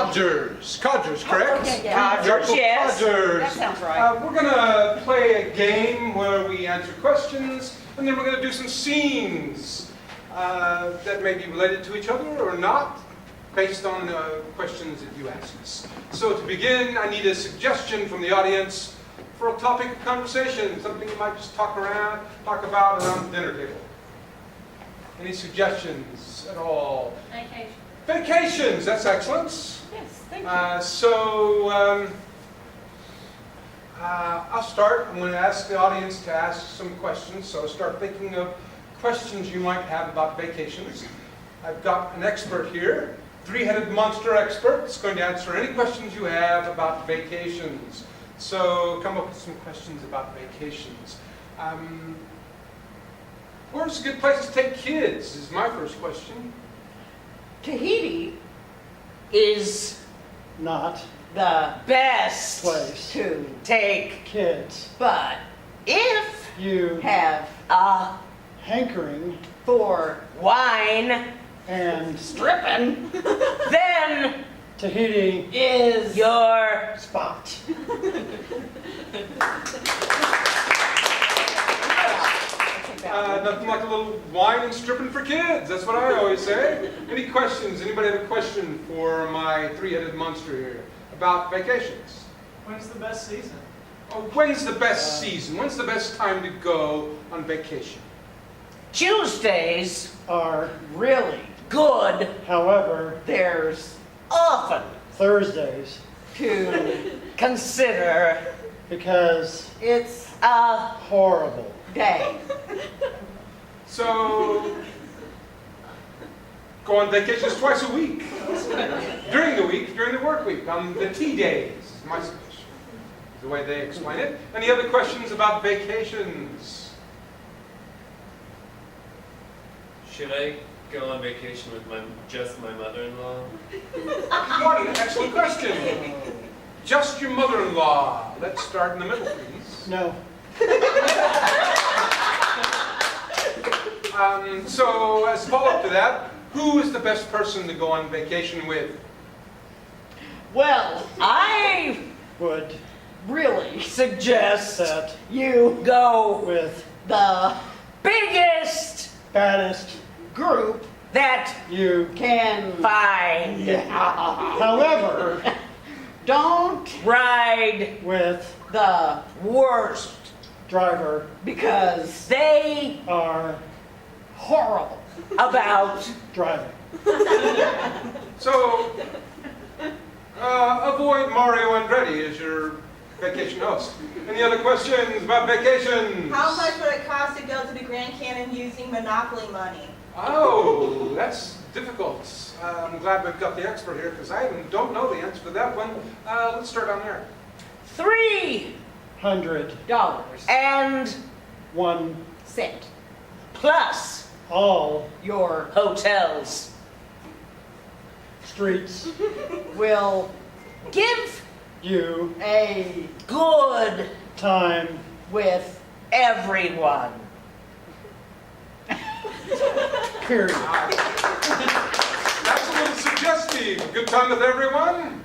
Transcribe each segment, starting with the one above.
Codgers. Codgers, correct? Okay, yeah. The Artful yes. Codgers. That sounds right. We're going to play a game where we answer questions, and then we're going to do some scenes that may be related to each other or not, based on the questions that you ask us. So to begin, I need a suggestion from the audience for a topic of conversation, something you might just talk about around the dinner table. Any suggestions at all? Vacation. Vacations, that's excellent. Yes, thank you. I'll start. I'm going to ask the audience to ask some questions. So start thinking of questions you might have about vacations. I've got an expert here, three-headed monster expert. That's going to answer any questions you have about vacations. So come up with some questions about vacations. Where's a good place to take kids is my first question. Tahiti is Not the best place to take, kids, but if you have a hankering for wine, and stripping, then Tahiti is your spot. Nothing like a little wine and stripping for kids. That's what I always say. Any questions? Anybody have a question for my three-headed monster here about vacations? When's the best season? Oh, when's the best season? When's the best time to go on vacation? Tuesdays Are really good, however, there's often Thursdays to consider because it's a horrible day. So, go on vacations twice a week. During the week, during the work week, on the tea days, is my suggestion. The way they explain it. Any other questions about vacations? Should I go on vacation with just my mother-in-law? What an excellent question. Just your mother-in-law. Let's start in the middle, please. No. So, as a follow-up to that, who is the best person to go on vacation with? Well, I would really suggest that you go with the biggest baddest group that you can find. However, don't Ride with the worst driver because they are horrible about driving. So, avoid Mario Andretti as your vacation host. Any other questions about vacations? How much would it cost to go to the Grand Canyon using Monopoly money? Oh, that's difficult. I'm glad we've got the expert here because I don't know the answer to that one. Let's start on there. $100 $3.01 plus all your hotels streets will give you a good time with everyone. period. That's a little suggestive. A good time with everyone?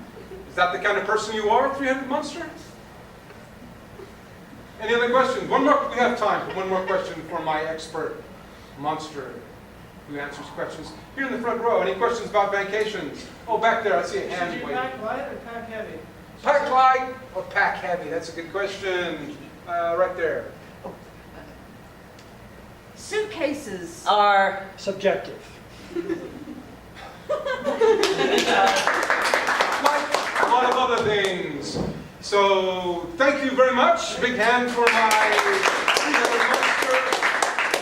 Is that the kind of person you are, three-headed monster? Any other questions? One more. We have time for one more question for my expert monster who answers questions. Here in the front row, any questions about vacations? Oh, back there, I see a hand Should you waving. pack light or pack heavy? Pack light or pack heavy? That's a good question. Right there. Suitcases Are subjective. Like a lot of other things. So, thank you very much. Big hand for my three-headed monster.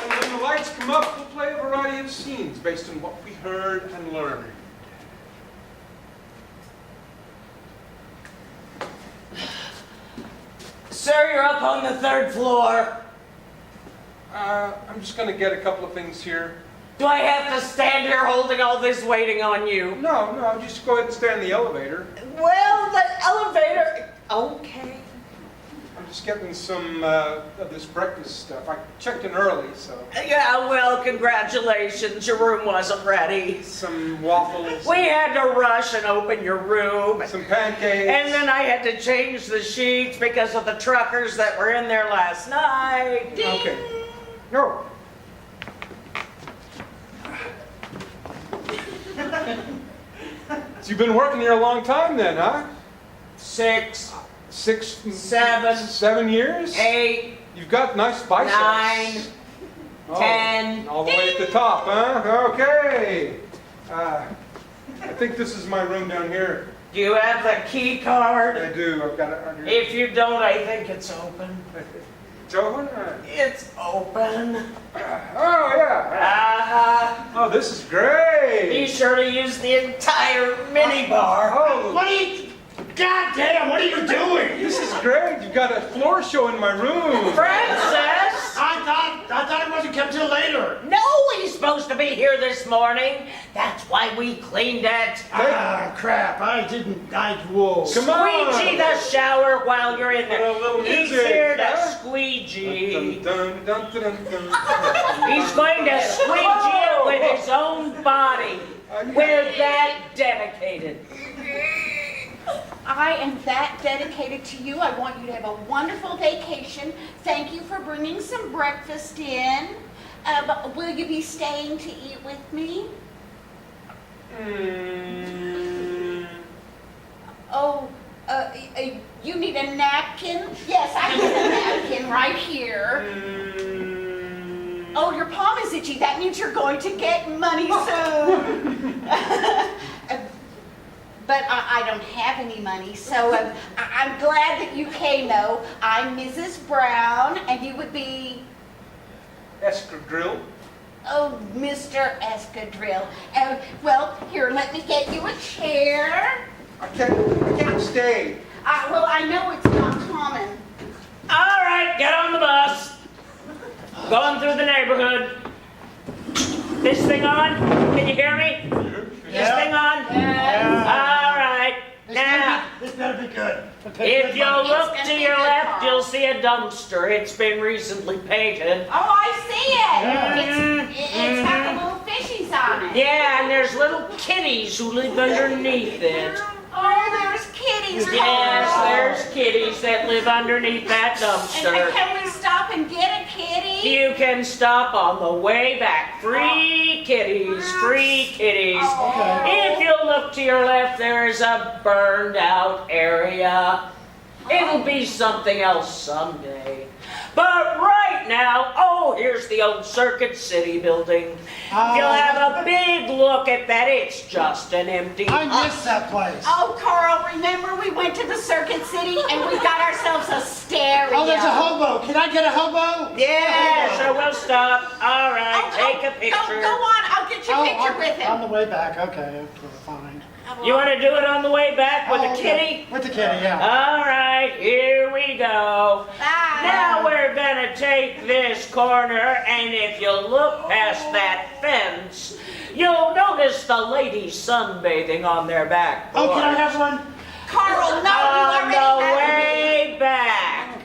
And when the lights come up, we'll play a variety of scenes based on what we heard and learned. Sir, you're up on the third floor. I'm just going to get a couple of things here. Do I have to stand here holding all this waiting on you? No, just go ahead and stay in the elevator. Well, the elevator. Okay. I'm just getting some of this breakfast stuff. I checked in early, so Yeah, well, congratulations. Your room wasn't ready. some waffles, We had to rush and open your room. some pancakes. And then I had to change the sheets because of the truckers that were in there last night. Okay. No. So you've been working here a long time then, huh? 6, 7 7, years? 8, You've got nice biceps. 9, Oh, 10. all the way at the top, huh? Okay. I think this is my room down here. Do you have the key card? I do. I've got it under. If you don't, I think it's open. It's open? It's open. Oh, yeah. Oh, this is Be great. sure to use the entire mini bar. Oh, What are you? God damn! What are you doing? this is great. You've got a floor show in my room. Princess! I thought it wasn't come till later. No, he's supposed to be here this morning. That's why we cleaned it. Ah, crap! I didn't. Whoa. Come on. Squeegee the shower while you're in there. Put a little He's music, here to huh? squeegee. Dun, dun, dun, dun, dun. He's going to squeegee it with his own body. We're that dedicated. I am that dedicated to you. I want you to have a wonderful vacation. Thank you for bringing some breakfast in. But will you be staying to eat with me? Oh, you need a napkin? Yes, I need a napkin right here. Oh, your palm is itchy. That means you're going to get money soon. But I don't have any money, so I'm glad that you came, though. I'm Mrs. Brown, and you would be, Escadrille. oh, Mr. Escadrille. Well, here, let me get you a chair. I can't stay. Well, I know it's not common. All right, get on the bus. Going through the neighborhood. This thing on? Can you hear me? This thing on? All right. Now, This better be good. if you look It's to gonna your be good, left, Carl. you'll see a dumpster. It's been recently painted. Oh, I see it. It's got the little fishies on it. Yeah, and there's little kitties who live underneath it. Oh, there's kitties. Yes, Carl. there's kitties that live underneath that And dumpster. can we stop and get a kitty? You can stop on the way back. Free kitties, free kitties. Oh. If you look to your left, there's a burned out area. It'll be something else someday. But right now, oh, here's the old Circuit City building. You'll have a big look at that. It's just an empty I hut. missed that place. Oh, Carl, remember we went to the Circuit City and we got ourselves a stereo. Oh, there's a hobo. Can I get a hobo? Yeah, sure, we'll stop. All right, Oh, take a Go picture. on, I'll get your picture with On him. the way back. Okay, fine. You want to do it on the way back with Oh, a kitty? With the kitty, yeah. All right, here we go. Bye. Now we're gonna take this corner, and if you look past that fence, you'll notice the ladies sunbathing on their back porch. Oh, can I have one? Carl, no, On you already the have way back.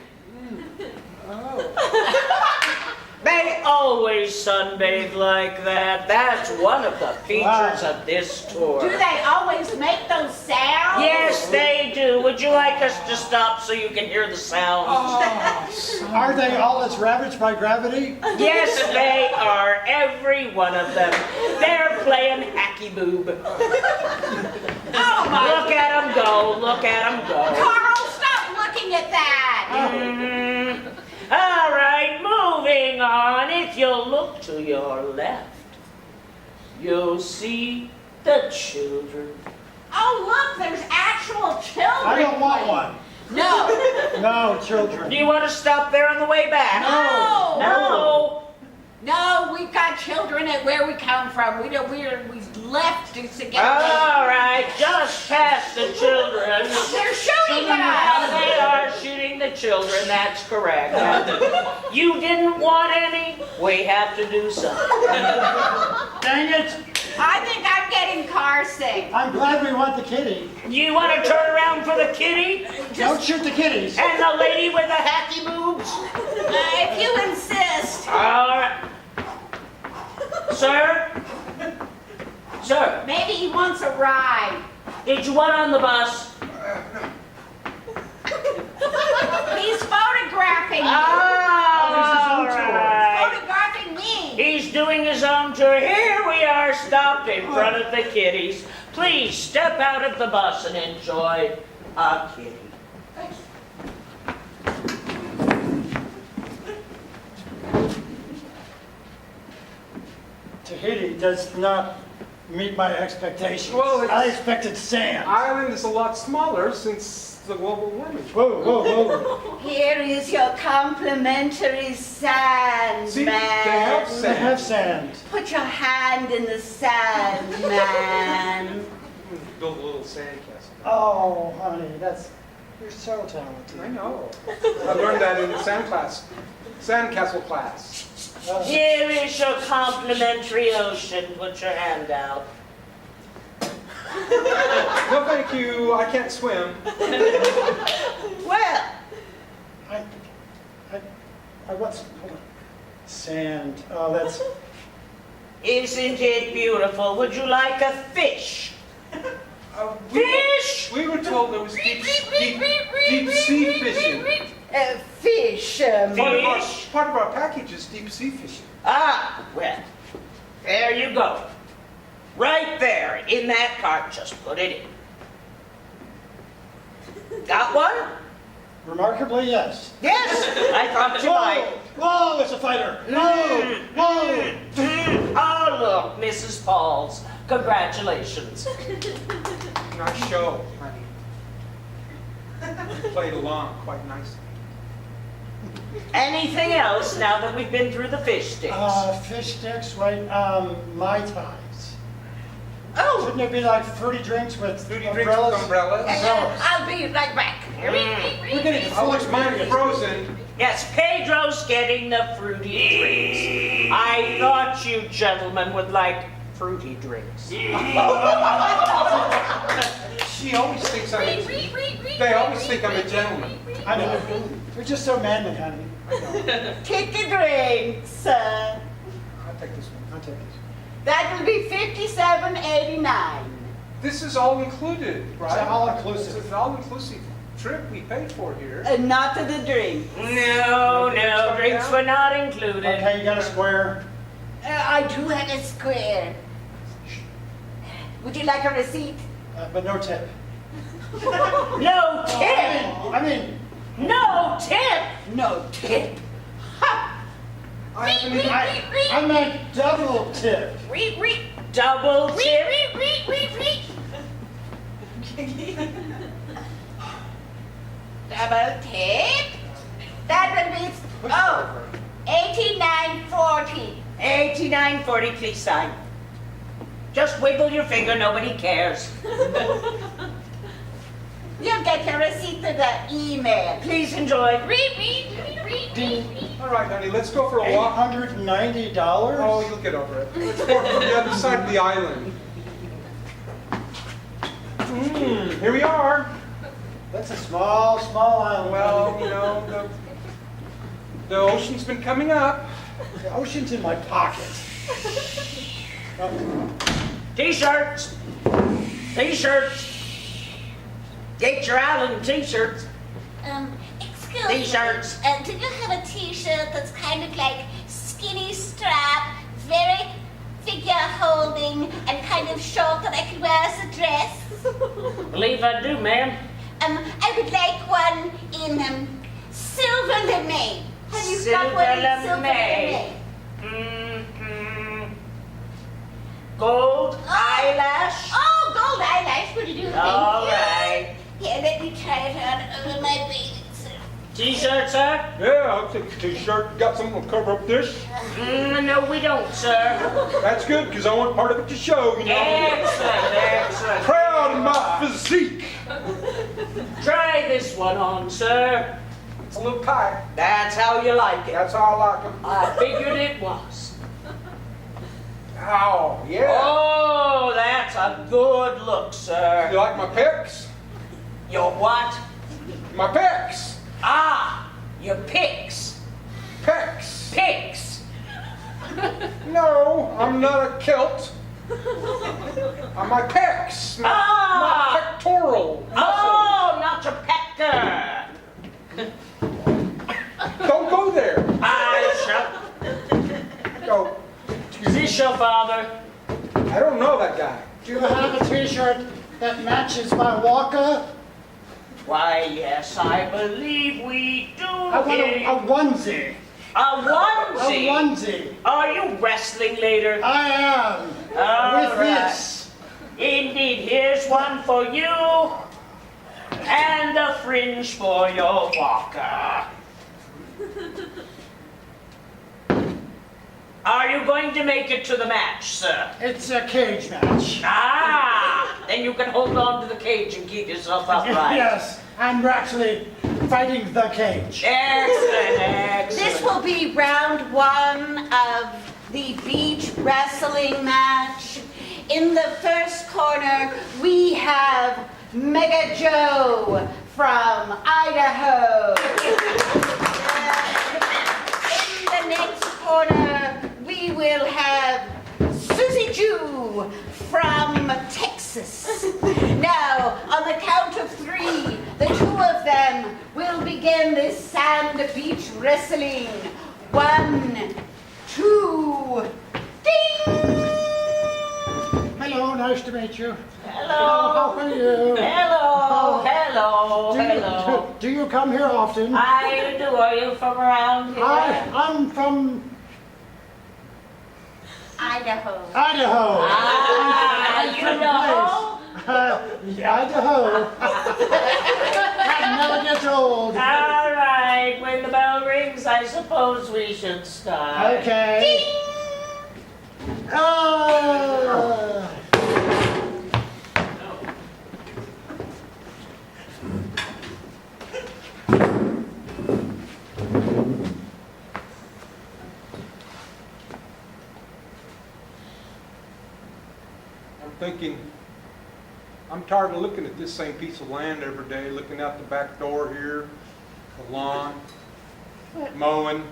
They always sunbathe like that. That's one of the features of this tour. Do they always make those sounds? Yes, they do. Would you like us to stop so you can hear the sounds? Are they all as ravaged by gravity? Yes, they are. Every one of them. They're playing hacky boob. Oh, my. Look at them go. Look at them go. Carl, stop looking at that. Mhm. All right, moving on. If you look to your left, you'll see the children. Oh, look, there's actual children. I don't want one. No. No, children. Do you want to stop there on the way back? No. No. No, we've got children at where we come from. We left to get. All right, just past the children. They're shooting at us. They are shooting the children, that's correct. You didn't want any, we have to do something. Dang it. I think I'm getting car sick. I'm glad we want the kitty. You want to turn around for the kitty? Don't shoot the kitties. And the lady with the hacky boobs? If you insist. All right. Sir? Sir, Maybe he wants a ride. did you want on the bus? He's photographing you. Oh, all right. Photographing me. He's doing his own tour. Here we are stopped in front of the kitties. Please step out of the bus and enjoy a kitty. Tahiti does not meet my expectations. Well, it's- I expected sand. Island is a lot smaller since the global warming. Whoa, whoa, whoa. Here is your complimentary sand, See, man. they have They have sand. Put your hand in the sand, man. Build a little sandcastle. Oh, honey, you're so talented. I know. I learned that in the sandcastle class. Here is your complimentary ocean. Put your hand out. No, thank you. I can't swim. Well, I what's, hold on. Sand, oh, that's, Isn't it beautiful? Would you like a fish? Fish! We were told there was deep sea fishing. fish. Part of our package is deep sea fishing. Ah, well, there you go. Right there in that cart, just put it in. Got one? remarkably, yes. Yes, I thought you might. Whoa, it's a fighter. Whoa, whoa. Oh, look, Mrs. Pauls. Congratulations. Nice show, honey. You played along quite nicely. Anything else now that we've been through the fish sticks? Fish sticks, right, Mai Tais. Oh, Shouldn't there be like fruity drinks with Fruity drinks umbrellas? with umbrellas. I'll be right back. We're getting I wish mine were frozen. yes, Pedro's getting the fruity drinks. I thought you gentlemen would like fruity drinks. She always thinks they always think I'm a gentleman. I know. We're just so manly, honey. Take the drinks. I'll take this one. I'll take this. That will be $57.89. This is all included, right? It's all inclusive. It's an all-inclusive trip we paid for here. Not to the drink. No, drinks were not included. Okay, you got a square. I do have a square. Would you like a receipt? But no tip. No tip! I mean, No tip! No tip. I haven't even- I meant double tip. Double tip? Double tip. That will be, $89.40. $89.40, please sign. Just wiggle your finger, nobody cares. You'll get your receipt to the email. Please enjoy. All right, honey, let's go for a walk. $890? Oh, you'll get over it. Let's go from the other side of the island. Here we are. That's a small, small island. Well, you know, the ocean's been coming up. The ocean's in my pocket. T-shirts. T-shirts. Get your island t-shirts. Excuse T-shirts. me. Do you have a t-shirt that's kind of like skinny strap, very figure holding, and kind of short that I can wear as a dress? Believe I do, ma'am. I would like one in silver lame. Have you got one in Silver silver lame. lame? Gold eyelash. Oh, gold eyelash. Would you do? All Thank you. right. Here, let me try it on over my bathing suit. T-shirt, sir? Yeah, I'll take a t-shirt. Got something to cover up this? No, we don't, sir. That's good, because I want part of it to show, you know. Excellent. Proud of my physique. Try this one on, sir. It's a little tight. That's how you like it. That's how I like them. I figured it was. Ow, yeah. Oh, that's a good look, sir. You like my pecs? Your what? My pecs. Ah, your picks. Pecs. Picks. No, I'm not a kilt. My pecs. My Ah! pectoral muscles. Oh, not your pector. Don't go there. I Go. shall. Is this your father? I don't know that guy. Do you have a t-shirt that matches my walker? Why, yes, I believe we do. I want a onesie. A onesie? A onesie. Are you wrestling later? I am. All With right. this. Indeed, here's one for you, and a fringe for your walker. Are you going to make it to the match, sir? It's a cage match. Ah, then you can hold on to the cage and keep yourself upright. Yes, I'm actually fighting the cage. Excellent, excellent. This will be round 1 of the beach wrestling match. In the first corner, we have Mega Joe from Idaho. In the next corner, we will have Susie Jew from Texas. Now, on the count of 3, the 2 of them will begin this sand beach wrestling. 1, 2, ding! Hello, nice to meet you. Hello. How are you? Hello, hello, hello. Do you come here often? I do. Are you from around here? I'm from Idaho. Idaho. Ah, you know? Idaho. That never gets old. All right, when the bell rings, I suppose we should start. Okay. I'm thinking, I'm tired of looking at this same piece of land every day, looking out the back door here, the lawn, mowing,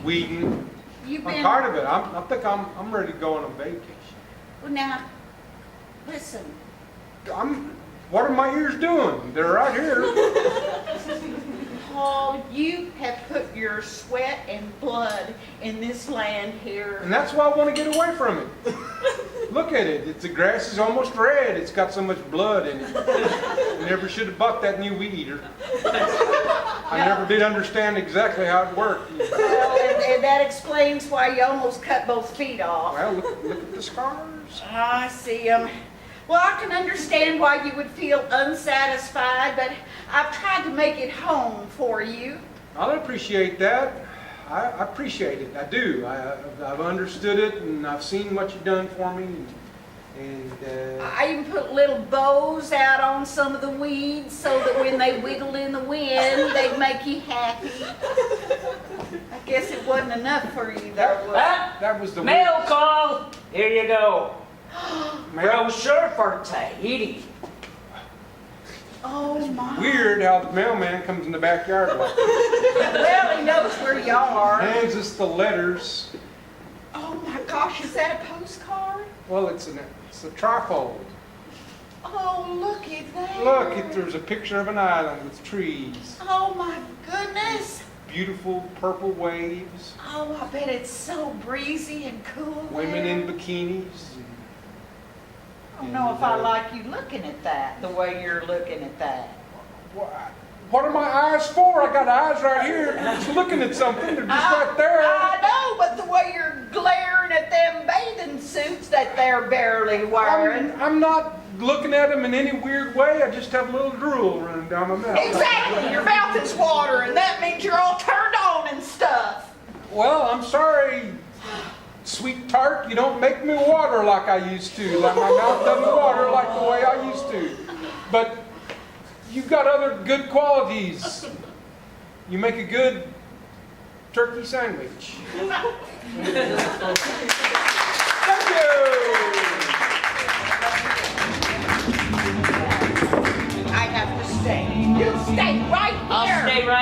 weeding. You've I'm been, tired of it. I think I'm ready to go on a vacation. Well, now, listen. What are my ears doing? They're right here. Paul, you have put your sweat and blood in this land here. And that's why I want to get away from it. Look at it. The grass is almost red. It's got so much blood in it. I never should have bought that new weed eater. I never did understand exactly how it worked. Well, and that explains why you almost cut both feet off. Well, look at the scars. I see them. Well, I can understand why you would feel unsatisfied, but I've tried to make it home for you. I appreciate that. I appreciate it. I do. I've understood it, and I've seen what you've done for me. And I even put little bows out on some of the weeds so that when they wiggled in the wind, they'd make you happy. I guess it wasn't enough for you, though. was it? that was the Mail call. Here you go. Mail. Brochure for Tahiti. Oh, my. Weird how the mailman comes in the backyard like Well, he knows where you are. hands us the letters. Oh, my gosh, is that a postcard? Well, it's a trifold. Oh, look at that. Look, there's a picture of an island with trees, Oh, my goodness. beautiful purple waves, Oh, I bet it's so breezy and cool. women there. in bikinis. I don't know if I like you looking at that, the way you're looking at that. What are my eyes for? I got eyes right here. I'm just looking at something. They're just right there. I know, but the way you're glaring at them bathing suits that they're barely wearing. I'm not looking at them in any weird way. I just have a little drool running down my mouth. Exactly, your mouth is watering. That means you're all turned on and stuff. Well, I'm sorry, sweet tart. You don't make me water like I used to. Like my mouth doesn't water like the way I used to. But you've got other good qualities. You make a good turkey sandwich.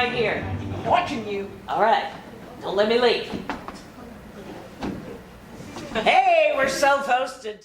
right here. Watching you. All right. Don't let me leave. Hey, we're self-hosted.